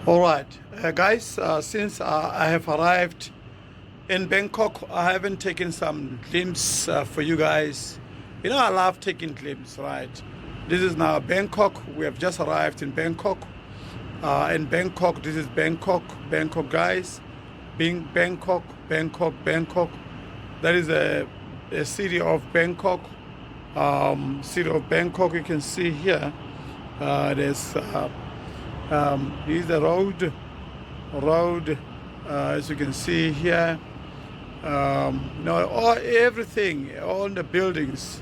All right, guys, since I have arrived in Bangkok, I haven't taken some glimpse for you guys. You know, I love taking glimpse, right? This is now Bangkok. We have just arrived in Bangkok. This is Bangkok, guys. Being Bangkok, Bangkok. That is a city of Bangkok. City of Bangkok, you can see here. Here's the road, as you can see here. Everything, all the buildings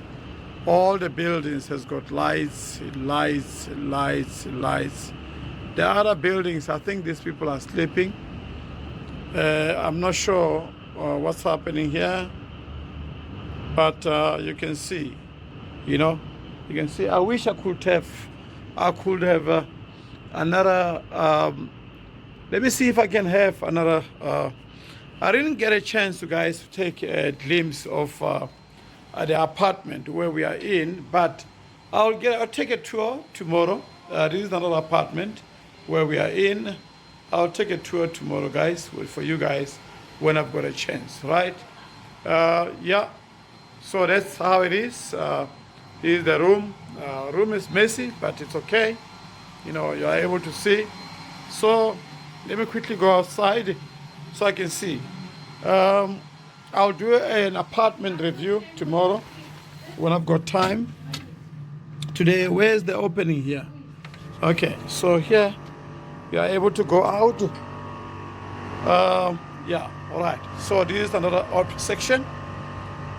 has got lights. The other buildings, I think these people are sleeping. I'm not sure what's happening here, but you can see, I wish I could have another. Let me see if I can have another. I didn't get a chance, to take a glimpse of the apartment where we are in, but I'll take a tour tomorrow. This is another apartment where we are in. I'll take a tour tomorrow, guys, for you guys when I've got a chance, right? Yeah. So that's how it is. This is the room. Room is messy, but it's okay. You are able to see. So let me quickly go outside so I can see. I'll do an apartment review tomorrow when I've got time. Today, where's the opening here? Okay, so here you are able to go out. Yeah, all right. So this is another section.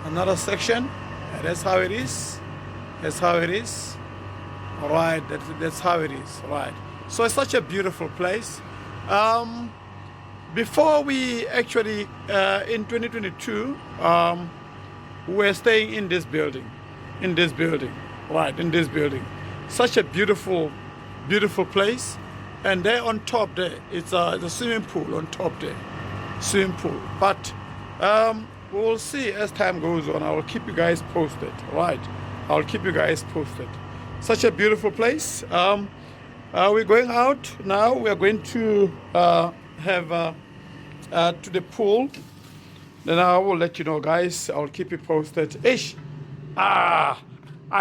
Another section. And that's how it is. All right, that's how it is. All right. So it's such a beautiful place. Before we actually, in 2022, we were staying in this building. Right, in this building. Such a beautiful place. And there on top there, it's the swimming pool on top there. Swimming pool. But we will see as time goes on. I will keep you guys posted. Right. I'll keep you guys posted. Such a beautiful place. We're going out now. We are going to have to the pool. Then I will let you know, guys. I'll keep you posted. Ish! I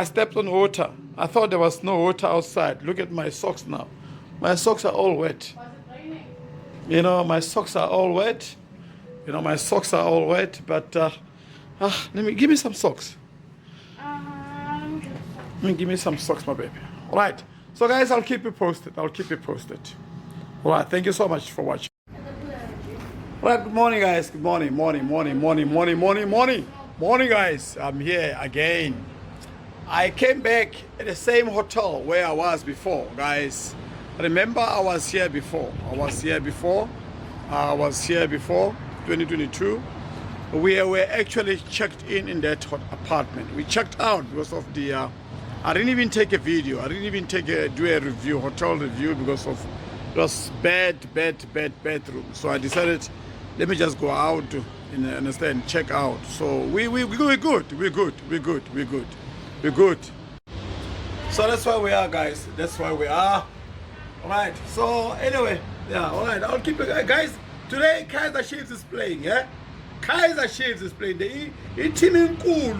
stepped on water. I thought there was no water outside. Look at my socks now. My socks are all wet. Was it raining? My socks are all wet. But give me some socks. Give me some socks, my baby. All right. So, guys, I'll keep you posted. All right. Thank you so much for watching. All right. Good morning, guys. Good morning. Morning, guys. I'm here again. I came back at the same hotel where I was before, guys. Remember, I was here before. 2022. We were actually checked in that apartment. We checked out because of the. I didn't even take a video. I didn't even do a review, hotel review, because of it was bad room. So I decided, let me just go out and check out. So we're good. So that's why we are, guys. That's why we are. All right. So anyway, yeah. All right. I'll keep it, guys. Today, Khoza Chiefs is playing. Yeah. Khoza Chiefs is playing. The team in cool.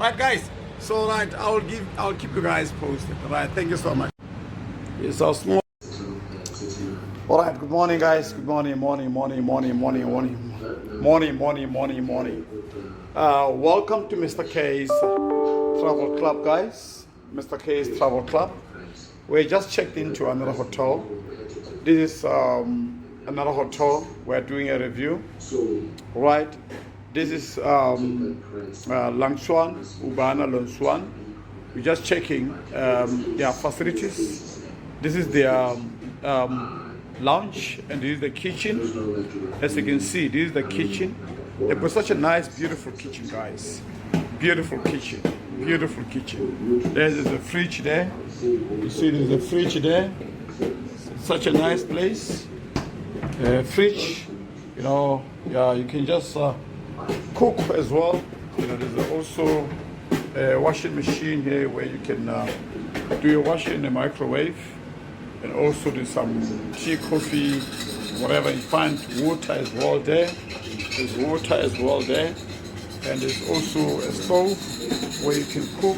Right, guys. So right, I'll keep you guys posted. All right. Thank you so much. It's so small. All right. Good morning, guys. Good morning. Morning. Welcome to Mr. K's Travel Club, guys. Mr. K's Travel Club. We just checked into another hotel. This is another hotel. We're doing a review. Right. This is Langchuan, Ubana Longchuan. We're just checking their facilities. This is their lounge, and this is the kitchen. As you can see, this is the kitchen. They put such a nice, beautiful kitchen, guys. Beautiful kitchen. There's a fridge there. You see, there's a fridge there. Such a nice place. Fridge. Yeah, you can just cook as well. There's also a washing machine here where you can do your washing in the microwave. and also do some tea, coffee, whatever you find. Water as well there. There's water as well there. And there's also a stove where you can cook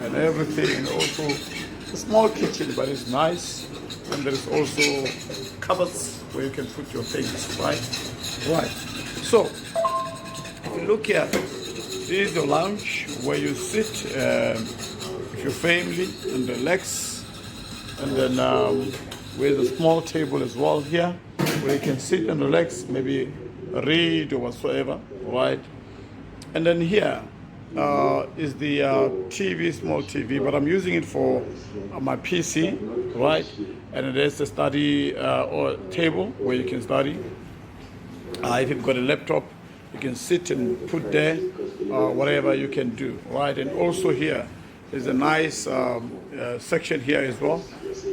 and everything, and also a small kitchen, but it's nice. And there's also cupboards where you can put your things, right? Right. So, if you look here, this is your lounge where you sit with your family and relax. And then with a small table as well here, where you can sit and relax, maybe read or whatsoever, right? And then here is the TV, small TV, but I'm using it for my PC, right? And there's a study or table where you can study. If you've got a laptop, you can sit and put there whatever you can do, right? And also here is a nice section here as well.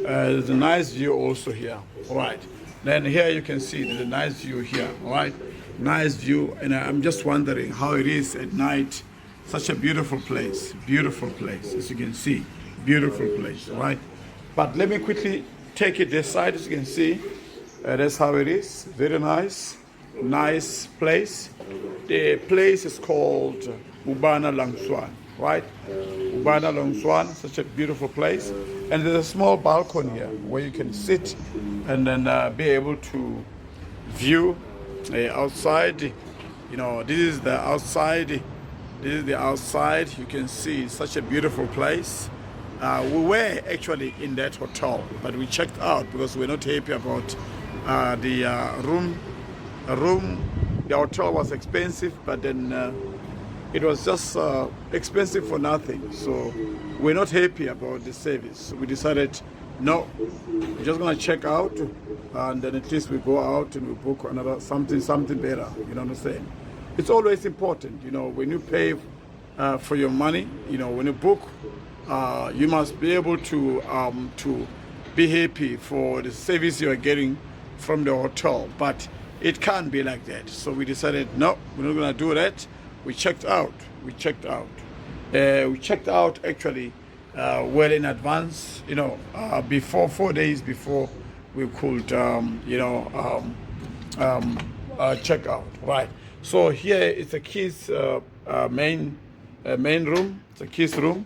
There's a nice view also here, right? Then here you can see there's a nice view here, right? Nice view, and I'm just wondering how it is at night. Such a beautiful place, as you can see, beautiful place, right? But let me quickly take it this side, as you can see. That's how it is, very nice, nice place. The place is called Ubana Langswan, right? Ubana Langswan, such a beautiful place. And there's a small balcony here where you can sit and then be able to view outside. You know, this is the outside. This is the outside. You can see such a beautiful place. We were actually in that hotel, but we checked out because we're not happy about the room. The hotel was expensive, but then it was just expensive for nothing. So we're not happy about the service. So we decided, no, we're just gonna check out, and then at least we go out and we book another something better. You know what I'm saying? It's always important, you know, when you pay for your money, you know, when you book, you must be able to be happy for the service you are getting from the hotel. But it can't be like that. So we decided, no, we're not gonna do that. We checked out. We checked out actually well in advance, you know, before 4 days before we could, check out, right? So here is a kids main room. It's a kids room.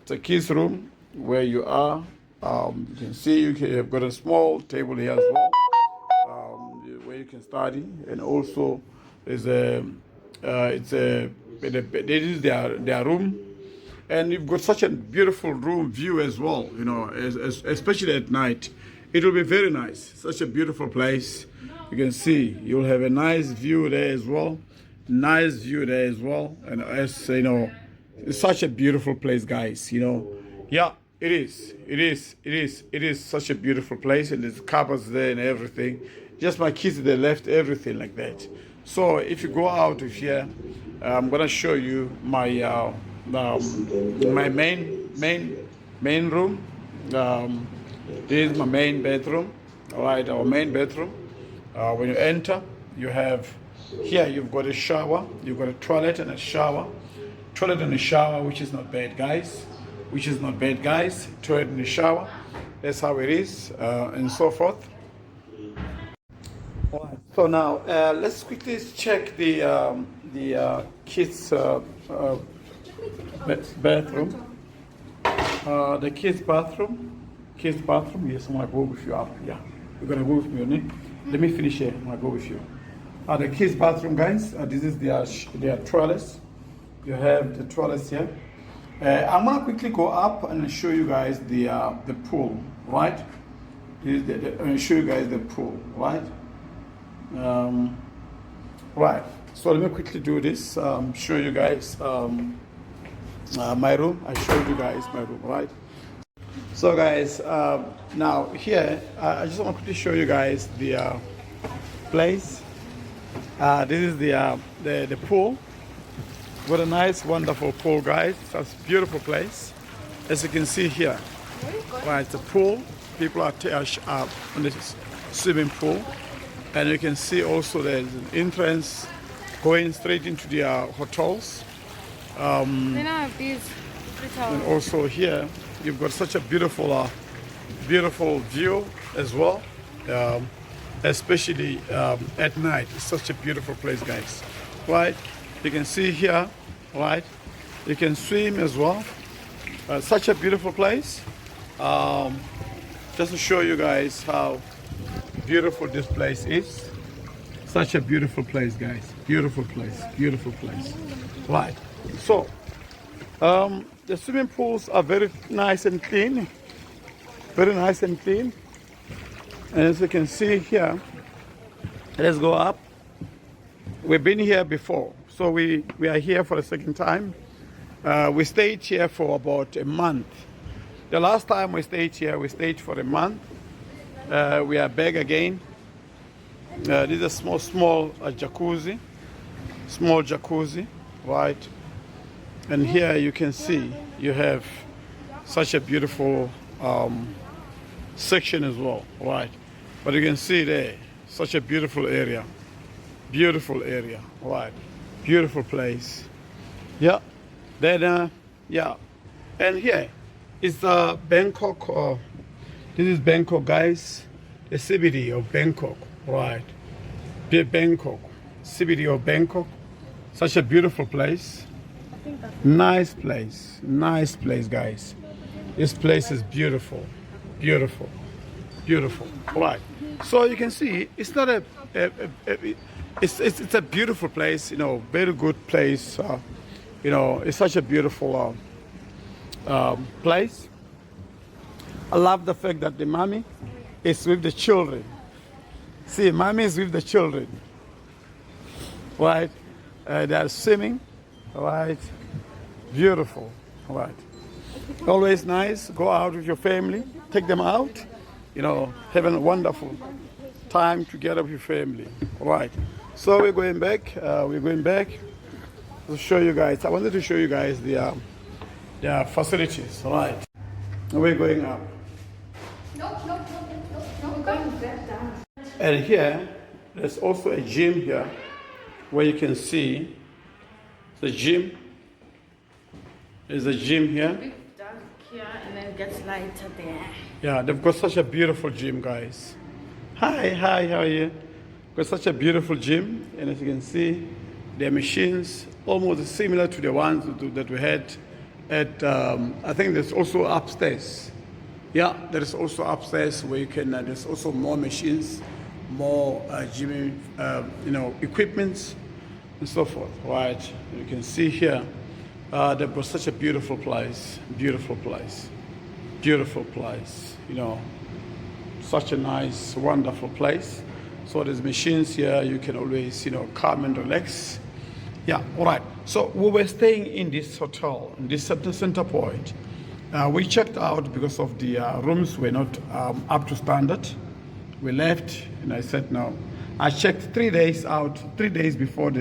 It's a kids room where you are. You can see you have got a small table here as well, where you can study, and also there's this is their room. And you've got such a beautiful room view as well, you know, especially at night. It will be very nice. Such a beautiful place. You can see you'll have a nice view there as well. Nice view there as well. And as you know, it's such a beautiful place, guys. You know, yeah, it is. It is such a beautiful place, and there's cupboards there and everything. Just my kids, they left everything like that. So if you go out of here, I'm gonna show you my my main room. This is my main bedroom. All right, our main bedroom. When you enter, you have here. You've got a shower. You've got a toilet and a shower. Toilet and a shower, which is not bad, guys. Toilet and a shower. That's how it is, and so forth. All right. So now let's quickly check the kids' bathroom. The kids' bathroom. Yes, I'm gonna go with you up. Yeah, you're gonna go with me, okay? Let me finish here. I'm gonna go with you. The kids' bathroom, guys. This is their toilets. You have the toilets here. I'm gonna quickly go up and show you guys the pool, right? I'm gonna show you guys the pool, right? Right. So let me quickly do this. Show you guys my room. I showed you guys my room, right? So guys, now here I just want to quickly show you guys the place. This is the pool. What a nice, wonderful pool, guys. It's a beautiful place, as you can see here. Right, the pool. People are on the swimming pool, and you can see also there's an entrance going straight into the hotels. They now have these hotels. And also here, you've got such a beautiful Beautiful view as well, especially at night. It's such a beautiful place, guys. Right? You can see here, right? You can swim as well. Such a beautiful place. Just to show you guys how beautiful this place is. Such a beautiful place, guys. Beautiful place, beautiful place. Right. So, the swimming pools are very nice and clean. Very nice and clean. And as you can see here, let's go up. We've been here before, so we are here for the second time. We stayed here for about a month. The last time we stayed here, we stayed for a month. We are back again. This is a small jacuzzi, small jacuzzi, right? And here you can see you have such a beautiful section as well, right? But you can see there, such a beautiful area, right? Beautiful place. Yeah. Then yeah, and here is Bangkok. This is Bangkok, guys. The CBD of Bangkok, right? Bangkok, CBD of Bangkok. Such a beautiful place. Nice place, guys. This place is beautiful, beautiful, beautiful. Right. So you can see it's not it's a beautiful place. You know, very good place. You know, it's such a beautiful place. I love the fact that the mommy is with the children. See, mommy is with the children, right? They are swimming, right? Beautiful, right? Always nice. Go out with your family, take them out. You know, having a wonderful time together with your family, right? So we're going back. To show you guys. I wanted to show you guys the facilities, right? We're going up. No, we're going back down. And here, there's also a gym here, where you can see the gym. There's a gym here. Big dark here and then it gets lighter there. Yeah, they've got such a beautiful gym, guys. Hi, how are you? Got such a beautiful gym, and as you can see, their machines almost similar to the ones that we had at, I think there's also upstairs. Yeah, there is also upstairs where you can, there's also more machines, more gym, you know, equipments and so forth, right? You can see here, there was such a beautiful place, you know, such a nice, wonderful place. So there's machines here, you can always, you know, come and relax. Yeah, all right. So we were staying in this hotel, in this center point. We checked out because of the rooms were not up to standard. We left, and I said no. I checked 3 days out, 3 days before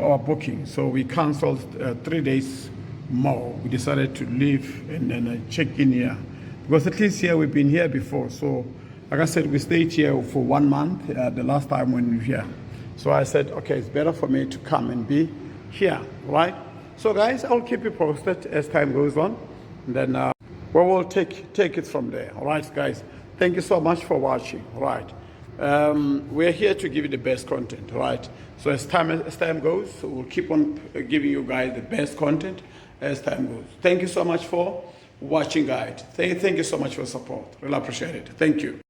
our booking. So we canceled 3 days more. We decided to leave and then check in here. Because at least here we've been here before. So like I said, we stayed here for 1 month the last time when we were here. So I said, okay, it's better for me to come and be here, right? So guys, I'll keep you posted as time goes on. And then we will take it from there. All right, guys. Thank you so much for watching. All right. We're here to give you the best content, right? So as time goes, we'll keep on giving you guys the best content as time goes. Thank you so much for watching, guys. Thank you so much for support. Really appreciate it. Thank you.